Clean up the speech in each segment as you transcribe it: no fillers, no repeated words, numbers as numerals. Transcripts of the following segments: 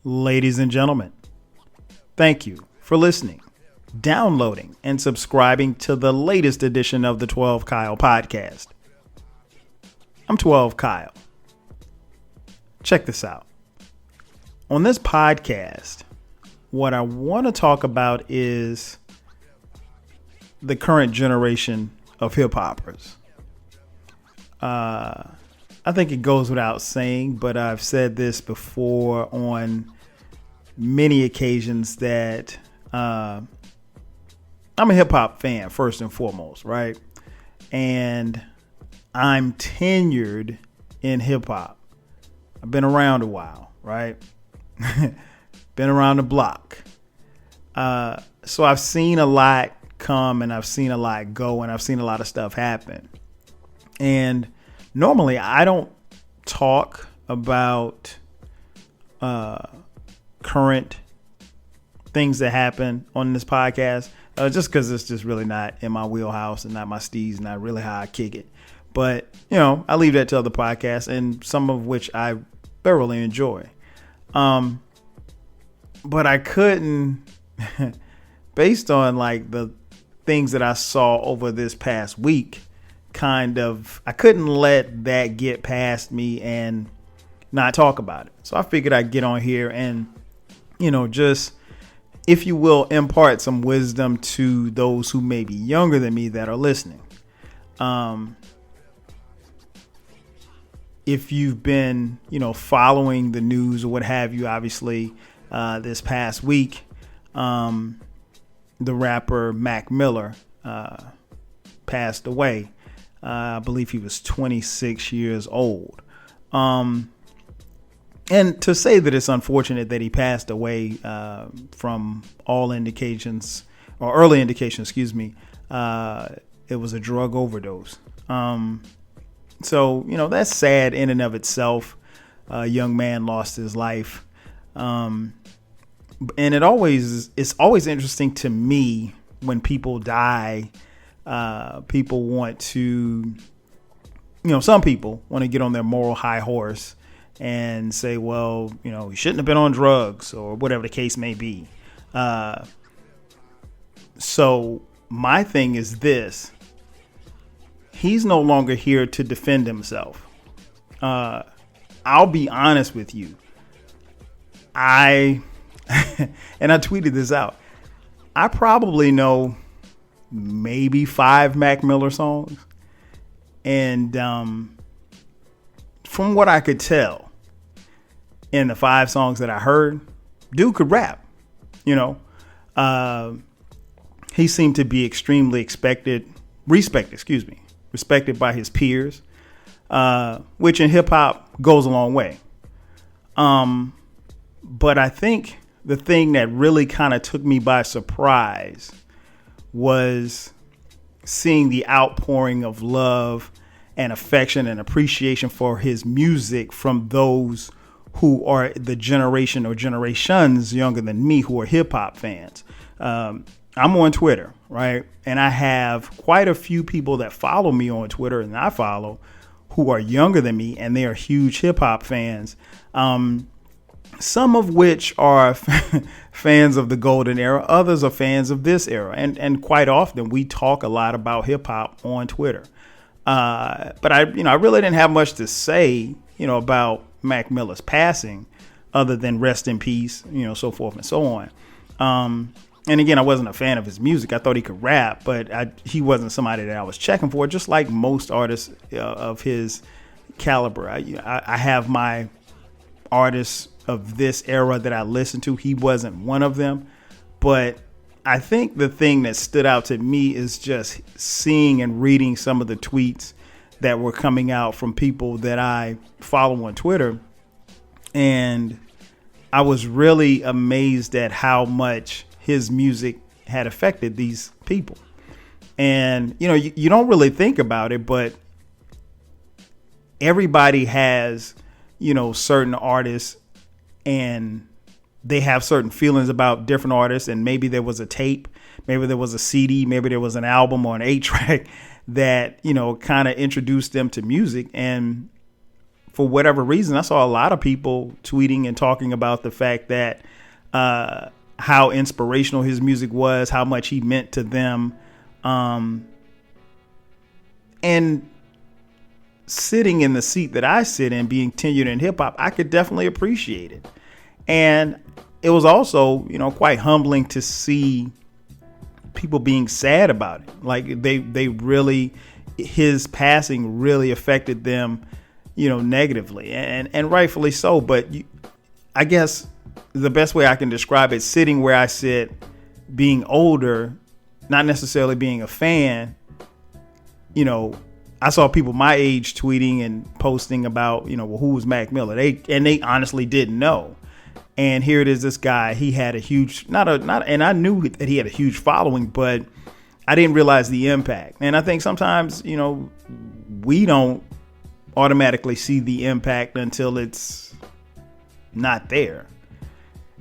Ladies and gentlemen, thank you for listening, downloading, and subscribing to the latest edition of the 12 Kyle podcast. I'm 12 Kyle. Check this out. On this podcast, what I want to talk about is the current generation of hip hoppers. I think it goes without saying, but I've said this before on many occasions that I'm a hip hop fan first and foremost, right? And I'm tenured in hip hop. I've been around a while, right? Been around the block. So I've seen a lot come and I've seen a lot go and I've seen a lot of stuff happen. And normally I don't talk about current things that happen on this podcast just because it's just really not in my wheelhouse and not my steez, not really how I kick it. But, I leave that to other podcasts, and some of which I thoroughly enjoy. But I couldn't, based on like the things that I saw over this past week, I couldn't let that get past me and not talk about it. So I figured I'd get on here and, just, if you will, impart some wisdom to those who may be younger than me that are listening. If you've been, following the news or what have you, obviously, this past week, the rapper Mac Miller passed away. I believe he was 26 years old. And to say that it's unfortunate that he passed away from all indications, or early indications, it was a drug overdose. So, that's sad in and of itself. A young man lost his life. And it's always interesting to me when people die. People want to, some people want to get on their moral high horse and say, well, he shouldn't have been on drugs or whatever the case may be. So my thing is this: he's no longer here to defend himself. I'll be honest with you. And I tweeted this out. I probably know maybe 5 Mac Miller songs. And from what I could tell in the 5 songs that I heard, dude could rap. He seemed to be extremely respected by his peers, which in hip hop goes a long way. But I think the thing that really kind of took me by surprise was seeing the outpouring of love and affection and appreciation for his music from those who are the generation or generations younger than me who are hip hop fans. I'm on Twitter, right? And I have quite a few people that follow me on Twitter and I follow who are younger than me, and they are huge hip hop fans. Some of which are fans of the golden era. Others are fans of this era. And quite often we talk a lot about hip hop on Twitter. But I really didn't have much to say, about Mac Miller's passing other than rest in peace, so forth and so on. And again, I wasn't a fan of his music. I thought he could rap, but he wasn't somebody that I was checking for, just like most artists of his caliber. I have my artists of this era that I listened to. He wasn't one of them. But I think the thing that stood out to me is just seeing and reading some of the tweets that were coming out from people that I follow on Twitter. And I was really amazed at how much his music had affected these people. And, you don't really think about it, but everybody has, certain artists, and they have certain feelings about different artists. And maybe there was a tape, maybe there was a CD, maybe there was an album or an 8-track that, kind of introduced them to music. And for whatever reason, I saw a lot of people tweeting and talking about the fact that how inspirational his music was, how much he meant to them. And sitting in the seat that I sit in, being tenured in hip hop, I could definitely appreciate it. And it was also, quite humbling to see people being sad about it. Like they really, his passing really affected them, negatively, and rightfully so. But I guess the best way I can describe it, sitting where I sit, being older, not necessarily being a fan, I saw people my age tweeting and posting about, well, who was Mac Miller? They honestly didn't know. And here it is, this guy, he had a huge, and I knew that he had a huge following, but I didn't realize the impact. And I think sometimes, we don't automatically see the impact until it's not there.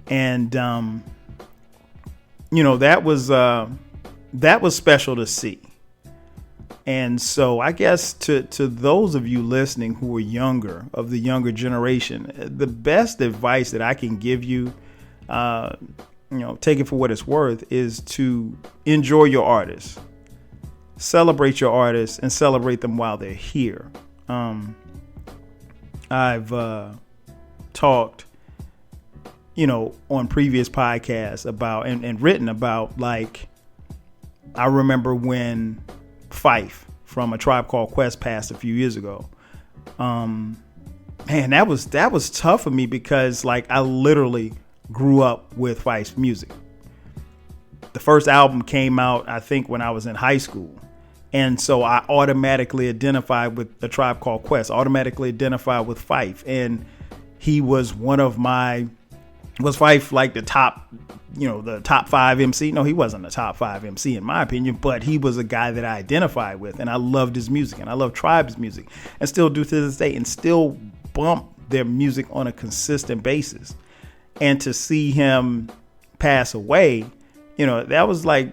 And, that was special to see. And so I guess to those of you listening who are younger, of the younger generation, the best advice that I can give you, take it for what it's worth, is to enjoy your artists, celebrate your artists, and celebrate them while they're here. I've talked, on previous podcasts about and written about, like, I remember when Fife from A Tribe Called Quest passed a few years ago. Man, that was tough for me because, like, I literally grew up with Fife's music. The first album came out, I think, when I was in high school. And so I automatically identified with A Tribe Called Quest, automatically identified with Fife. And he was was Fife like the top, the top 5 MC? No, he wasn't a top 5 MC in my opinion, but he was a guy that I identified with, and I loved his music, and I love Tribe's music, and still do to this day, and still bump their music on a consistent basis. And to see him pass away, that was like,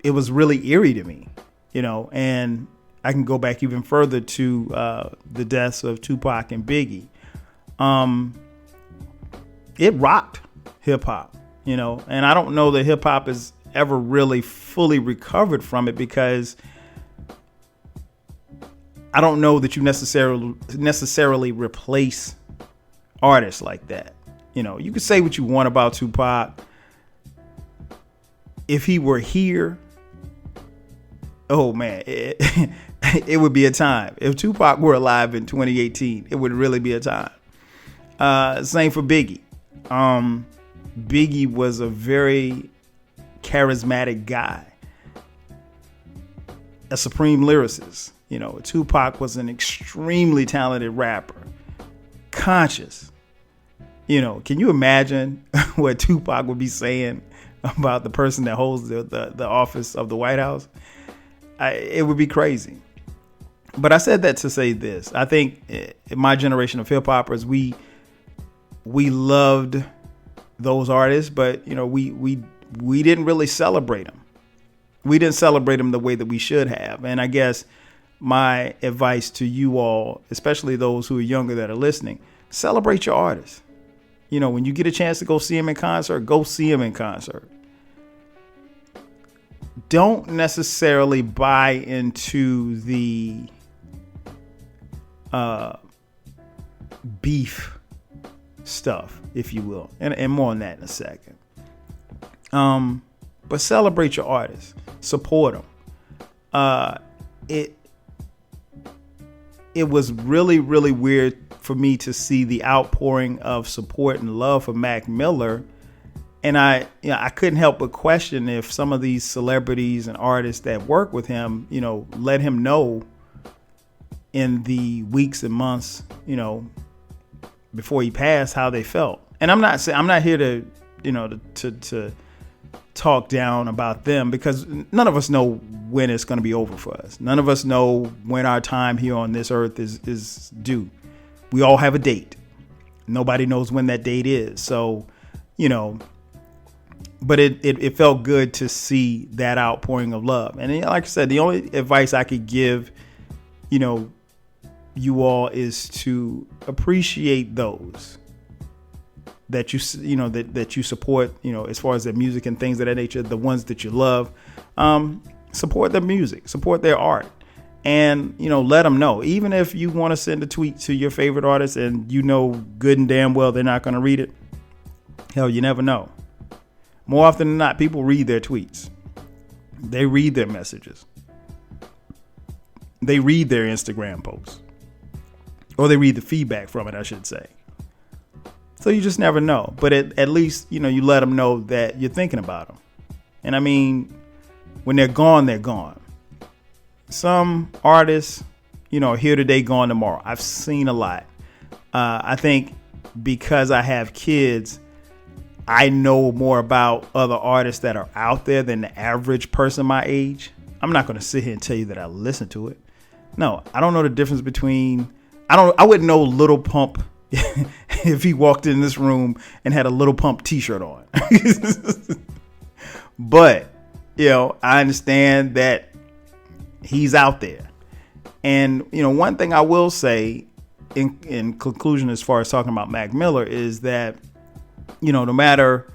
it was really eerie to me, and I can go back even further to the deaths of Tupac and Biggie. It rocked hip hop, and I don't know that hip hop has ever really fully recovered from it, because I don't know that you necessarily replace artists like that. You could say what you want about Tupac. If he were here, oh man, it would be a time. If Tupac were alive in 2018, it would really be a time. Same for Biggie. Biggie was a very charismatic guy, a supreme lyricist. Tupac was an extremely talented rapper, conscious. Can you imagine what Tupac would be saying about the person that holds the office of the White House? It would be crazy. But I said that to say this. I think in my generation of hip hoppers, we loved those artists, but we didn't really celebrate them. We didn't celebrate them the way that we should have. And I guess my advice to you all, especially those who are younger that are listening, celebrate your artists. When you get a chance to go see them in concert, go see them in concert. Don't necessarily buy into the beef stuff, if you will, and more on that in a second. But celebrate your artists, support them. It was really, really weird for me to see the outpouring of support and love for Mac Miller, and I couldn't help but question if some of these celebrities and artists that work with him, let him know in the weeks and months, before he passed, how they felt. And I'm not here to, to talk down about them, because none of us know when it's going to be over for us. None of us know when our time here on this earth is due. We all have a date. Nobody knows when that date is. So, but it felt good to see that outpouring of love. And like I said, the only advice I could give, you all is to appreciate those that that you support, as far as their music and things of that nature, the ones that you love. Support their music, support their art, and let them know. Even if you want to send a tweet to your favorite artist and good and damn well they're not going to read it, hell, you never know. More often than not, people read their tweets. They read their messages. They read their Instagram posts. Or they read the feedback from it, I should say. So you just never know. But at least, you let them know that you're thinking about them. And I mean, when they're gone, they're gone. Some artists, are here today, gone tomorrow. I've seen a lot. I think because I have kids, I know more about other artists that are out there than the average person my age. I'm not going to sit here and tell you that I listen to it. No, I don't know the difference between... I wouldn't know Lil Pump if he walked in this room and had a Lil Pump t-shirt on. But, I understand that he's out there. And, one thing I will say in conclusion, as far as talking about Mac Miller, is that, no matter,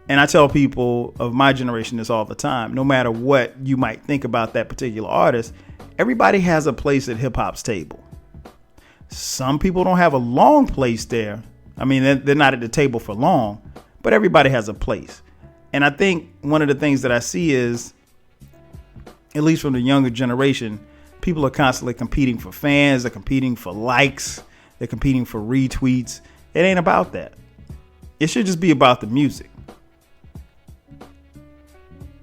and I tell people of my generation this all the time, no matter what you might think about that particular artist, everybody has a place at hip hop's table. Some people don't have a long place there. I mean, they're not at the table for long, but everybody has a place. And I think one of the things that I see is, at least from the younger generation, people are constantly competing for fans. They're competing for likes. They're competing for retweets. It ain't about that. It should just be about the music.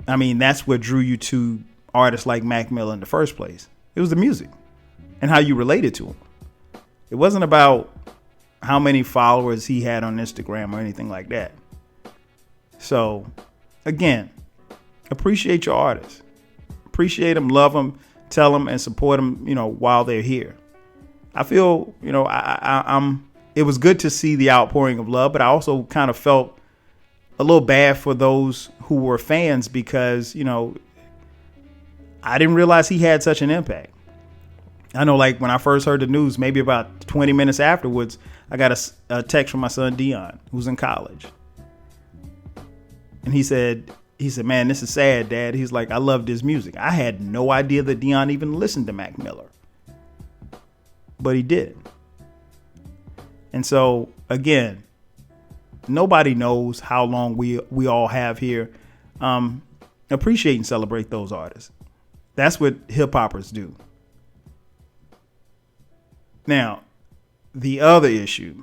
I mean, that's what drew you to artists like Mac Miller in the first place. It was the music and how you related to him. It wasn't about how many followers he had on Instagram or anything like that. So, again, appreciate your artists. Appreciate them, love them, tell them, and support them, while they're here. I feel, it was good to see the outpouring of love, but I also kind of felt a little bad for those who were fans because, I didn't realize he had such an impact. I know, like, when I first heard the news, maybe about 20 minutes afterwards, I got a text from my son, Dion, who's in college. And he said, man, this is sad, Dad. He's like, I loved his music. I had no idea that Dion even listened to Mac Miller. But he did. And so, again, nobody knows how long we all have here. Appreciate and celebrate those artists. That's what hip hoppers do. Now, the other issue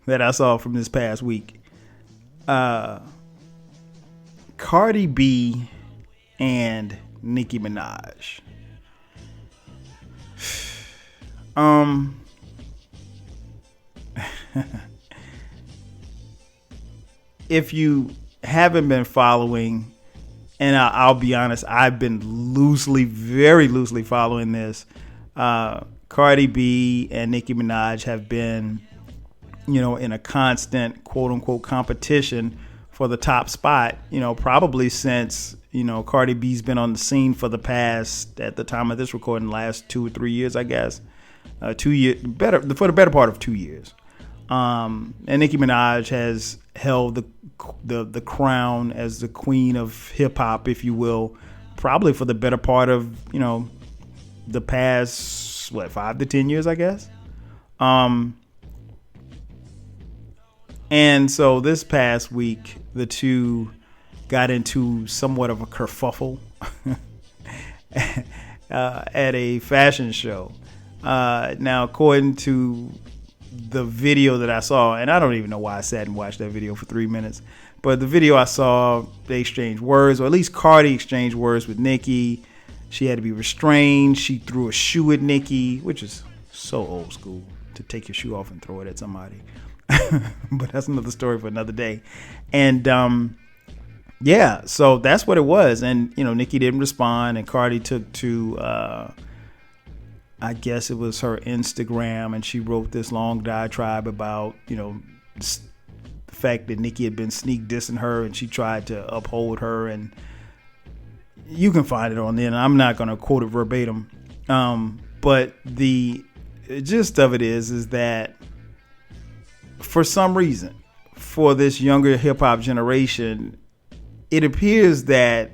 that I saw from this past week, Cardi B and Nicki Minaj. If you haven't been following, and I'll be honest, I've been very loosely following this. Cardi B and Nicki Minaj have been, in a constant quote unquote competition for the top spot, probably since, Cardi B's been on the scene for the past, at the time of this recording, last 2 or 3 years, I guess. 2 years, for the better part of 2 years. And Nicki Minaj has held the crown as the queen of hip hop, if you will, probably for the better part of, the past 5 to 10 years, I guess. And so this past week, the two got into somewhat of a kerfuffle at a fashion show. Now, according to the video that I saw, and I don't even know why I sat and watched that video for 3 minutes, but the video I saw, they exchanged words, or at least Cardi exchanged words with Nicki. She had to be restrained. She threw a shoe at Nicki, which is so old school, to take your shoe off and throw it at somebody. But that's another story for another day. And yeah, so that's what it was. And, Nicki didn't respond, and Cardi took to, I guess it was her Instagram, and she wrote this long diatribe about, the fact that Nicki had been sneak dissing her, and she tried to uphold her. And you can find it on there, and I'm not going to quote it verbatim. But the gist of it is that for some reason, for this younger hip hop generation, it appears that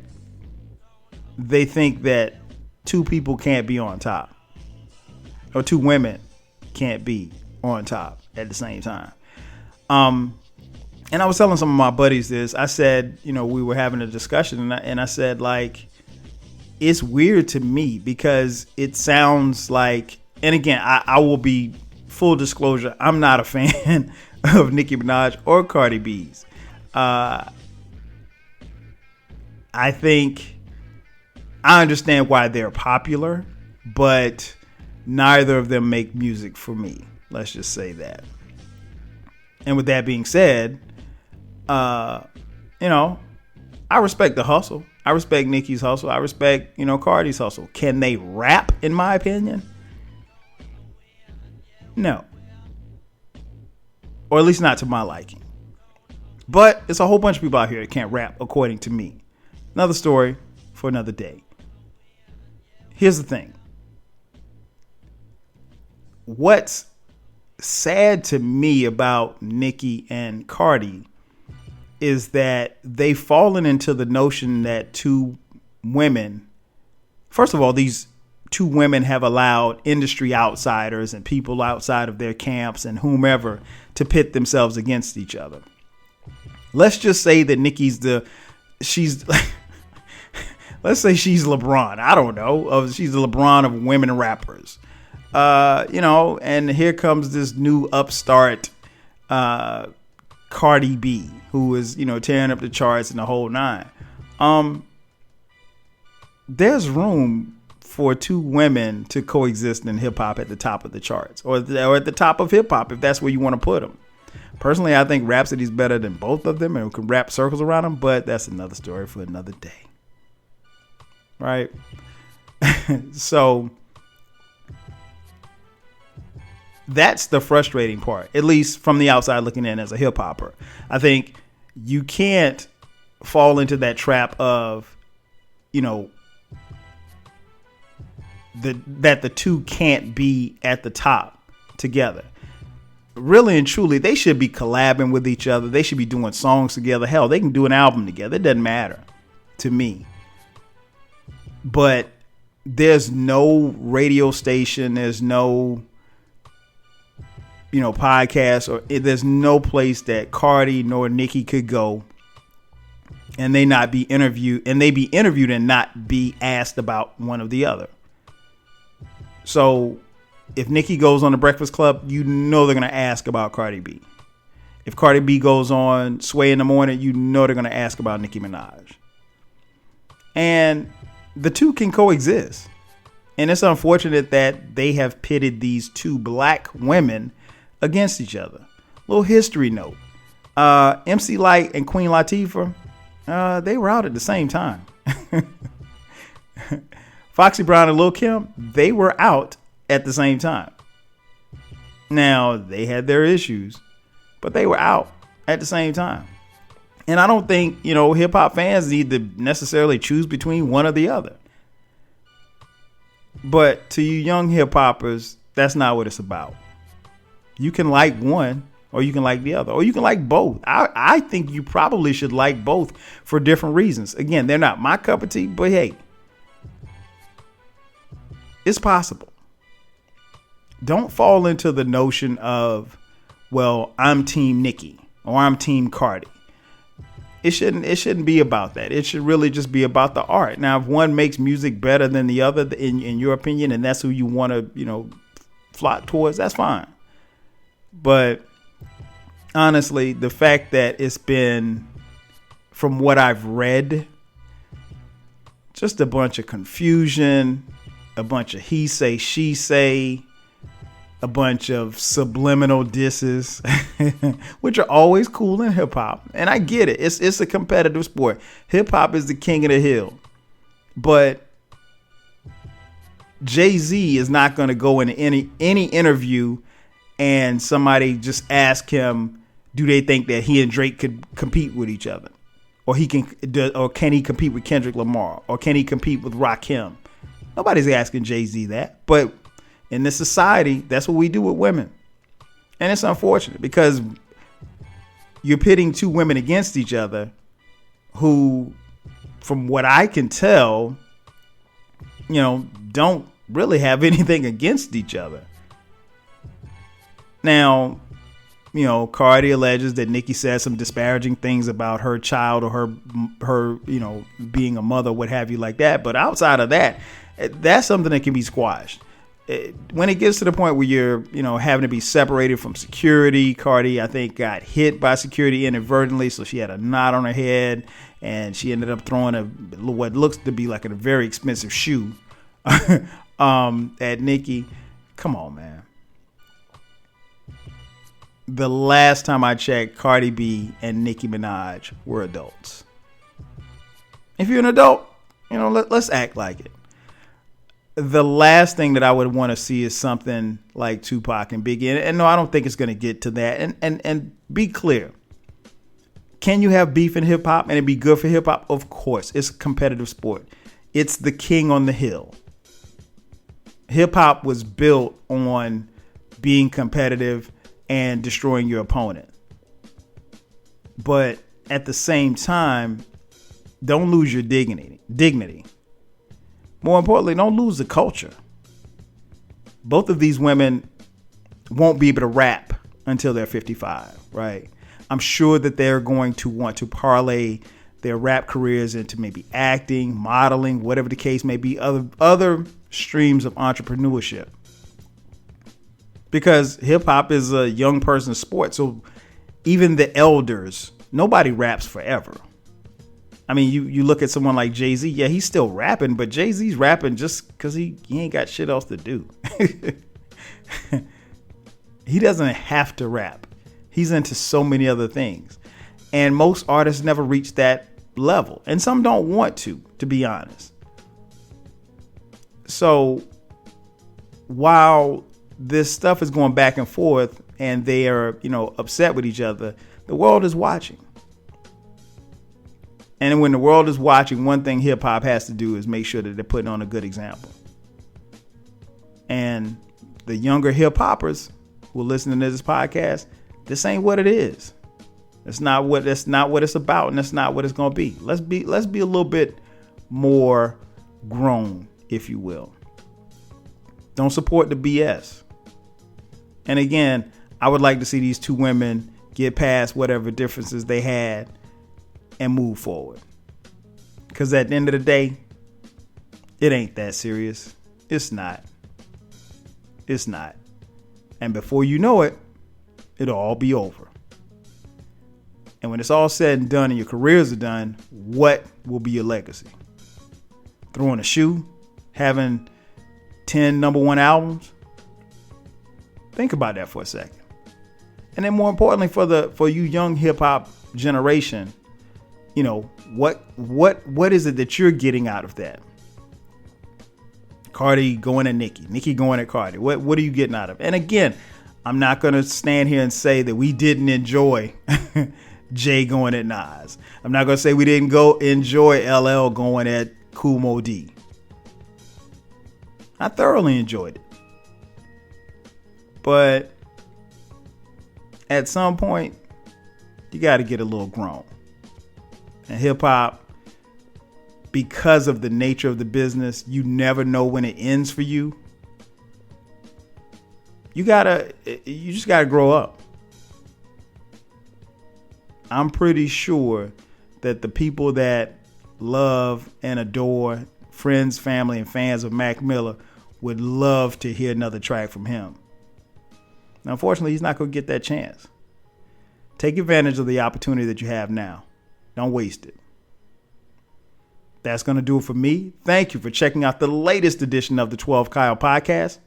they think that two people can't be on top, or two women can't be on top at the same time. And I was telling some of my buddies this. I said, we were having a discussion, and I said, like, it's weird to me because it sounds like, and again, I will be full disclosure, I'm not a fan of Nicki Minaj or Cardi B's. I think I understand why they're popular, but neither of them make music for me. Let's just say that. And with that being said, I respect the hustle. I respect Nicki's hustle. I respect, Cardi's hustle. Can they rap, in my opinion? No. Or at least not to my liking. But it's a whole bunch of people out here that can't rap, according to me. Another story for another day. Here's the thing. What's sad to me about Nicki and Cardi is that they've fallen into the notion that two women, first of all, these two women have allowed industry outsiders and people outside of their camps and whomever to pit themselves against each other. Let's just say that let's say she's LeBron. I don't know. She's the LeBron of women rappers. And here comes this new upstart, Cardi B, who is, tearing up the charts and the whole nine. There's room for two women to coexist in hip hop at the top of the charts, or at the top of hip hop, if that's where you want to put them. Personally, I think Rhapsody's better than both of them, and we can wrap circles around them, but that's another story for another day. Right? So that's the frustrating part, at least from the outside looking in as a hip hopper. I think you can't fall into that trap of, that the two can't be at the top together. Really and truly, they should be collabing with each other. They should be doing songs together. Hell, they can do an album together. It doesn't matter to me. But there's no radio station. There's no, podcast, or there's no place that Cardi nor Nicki could go and they not be interviewed, and they be interviewed and not be asked about one or the other. So if Nicki goes on the Breakfast Club, they're going to ask about Cardi B. If Cardi B goes on Sway in the Morning, they're going to ask about Nicki Minaj. And the two can coexist. And it's unfortunate that they have pitted these two black women against each other. Little history note. MC Lyte and Queen Latifah, they were out at the same time. Foxy Brown and Lil' Kim, they were out at the same time. Now, they had their issues, but they were out at the same time. And I don't think, hip hop fans need to necessarily choose between one or the other. But to you young hip hoppers, that's not what it's about. You can like one, or you can like the other, or you can like both. I think you probably should like both for different reasons. Again, they're not my cup of tea, but hey, it's possible. Don't fall into the notion of, well, I'm Team Nicki or I'm Team Cardi. It shouldn't be about that. It should really just be about the art. Now, if one makes music better than the other, in your opinion, and that's who you want to, flock towards, that's fine. But honestly, the fact that it's been, from what I've read, just a bunch of confusion, a bunch of he say, she say, a bunch of subliminal disses, which are always cool in hip hop. And I get it. It's a competitive sport. Hip hop is the king of the hill. But Jay-Z is not going to go into any interview and somebody just ask him, do they think that he and Drake could compete with each other? Or can he compete with Kendrick Lamar? Or can he compete with Rakim? Nobody's asking Jay-Z that. But in this society, that's what we do with women. And it's unfortunate because you're pitting two women against each other who, from what I can tell, don't really have anything against each other. Now, Cardi alleges that Nicki said some disparaging things about her child or her being a mother, what have you, like that. But outside of that, that's something that can be squashed. When it gets to the point where you're, having to be separated from security, Cardi, I think, got hit by security inadvertently. So she had a knot on her head and she ended up throwing what looks to be like a very expensive shoe at Nicki. Come on, man. The last time I checked, Cardi B and Nicki Minaj were adults. If you're an adult, let's act like it. The last thing that I would want to see is something like Tupac and Biggie. And no, I don't think it's going to get to that. And be clear. Can you have beef in hip hop and it be good for hip hop? Of course. It's a competitive sport. It's the king on the hill. Hip hop was built on being competitive and destroying your opponent. But at the same time, don't lose your dignity. More importantly, don't lose the culture. Both of these women won't be able to rap until they're 55, right? I'm sure that they're going to want to parlay their rap careers into maybe acting, modeling, whatever the case may be, other streams of entrepreneurship. Because hip hop is a young person's sport. So even the elders, nobody raps forever. I mean, you look at someone like Jay-Z. Yeah, he's still rapping, but Jay-Z's rapping just because he ain't got shit else to do. He doesn't have to rap. He's into so many other things. And most artists never reach that level. And some don't want to be honest. So while this stuff is going back and forth and they are, upset with each other, the world is watching. And when the world is watching, one thing hip hop has to do is make sure that they're putting on a good example. And the younger hip hoppers who are listening to this podcast, this ain't what it is. That's not what it's about, and that's not what it's gonna be. Let's be a little bit more grown, if you will. Don't support the BS. And again, I would like to see these two women get past whatever differences they had and move forward. Because at the end of the day, it ain't that serious. It's not. It's not. And before you know it, it'll all be over. And when it's all said and done and your careers are done, what will be your legacy? Throwing a shoe? Having 10 number one albums? Think about that for a second. And then more importantly, for you young hip hop generation, what is it that you're getting out of that? Cardi going at Nicki, Nicki going at Cardi. What are you getting out of it? And again, I'm not going to stand here and say that we didn't enjoy Jay going at Nas. I'm not going to say we didn't enjoy LL going at Kool Moe Dee. I thoroughly enjoyed it. But at some point, you got to get a little grown. And hip hop, because of the nature of the business, you never know when it ends for you. You just gotta grow up. I'm pretty sure that the people that love and adore, friends, family, and fans of Mac Miller would love to hear another track from him. Now, unfortunately, he's not going to get that chance. Take advantage of the opportunity that you have now. Don't waste it. That's going to do it for me. Thank you for checking out the latest edition of the 12 Kyle podcast.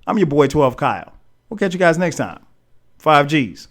I'm your boy 12 Kyle. We'll catch you guys next time. 5 G's.